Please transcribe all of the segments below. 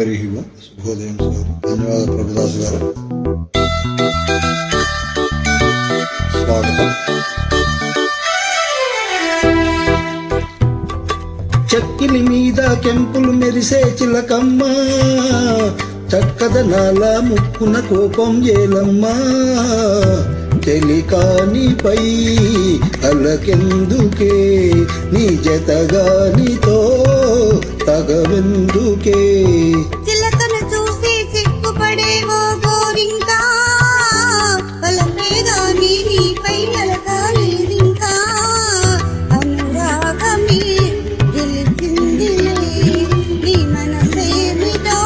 హరి ఓం. శుభోదయం సార్. ధన్యవాదాలు ప్రభుదాస్ గారు. స్వాగతం. చెక్కిలి మీద కెంపులు మెరిసే చిలకమ్మ, చక్కదనాల ముక్కున కోపం ఏలమ్మా. చెలికానిపై అలకెందుకే, నీ జతగానితో తగవెందుకే. చిలకను చూసి సిగ్గుపడేవో గోరింకా, పలకేగాని నీపై అలకాలేదింకా. అనురాగమే తెలిసిందిలే, నీ మనసేమిటో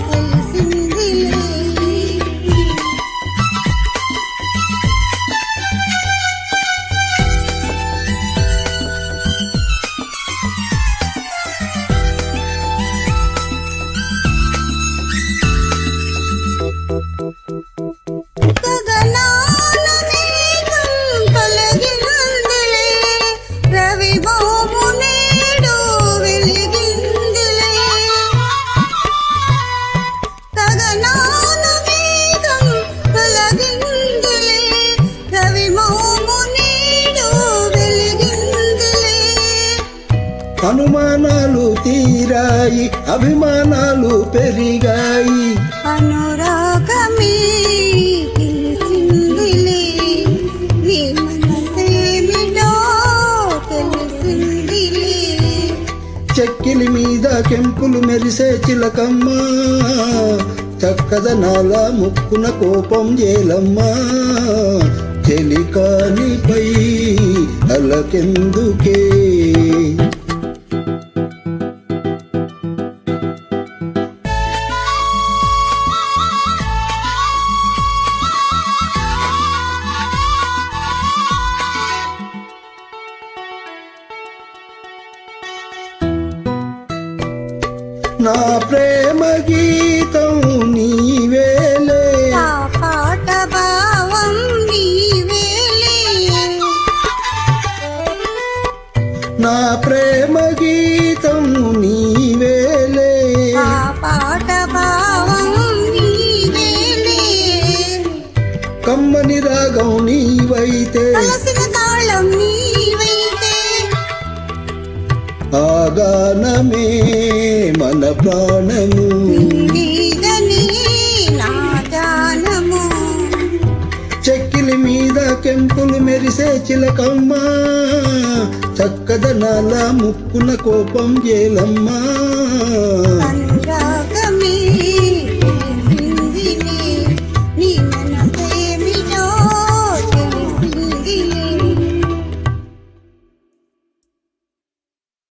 తెలిసిందిలే. అనుమానాలు తీరాయి, అభిమానాలు పెరిగాయి. అనురాగమే తెలిసిందిలే, నీ మనసేమిటో తెలిసిందిలే. చెక్కిలి మీద కెంపులు మెరిసే చిలకమ్మ, చక్కదనాల ముక్కున కోపం ఏలమ్మా. చెలికానిపై అలకెందుకే. నా ప్రేమ గీతం నీవేలే, నా పాట భావం నీవేలే. నా ప్రేమ గీతం నీవేలే, నా పాట భావం నీవేలే. కమ్మని రాగం నీవైతే, కలసిన తాళం నీవైతే. ఆ గానమే మన ప్రాణము, నీవేదని నా జానము. చెక్కిలి మీద కెంపులు మెరిసే చిలకమ్మ, చక్కదనాల ముక్కున కోపం ఏలమ్మా.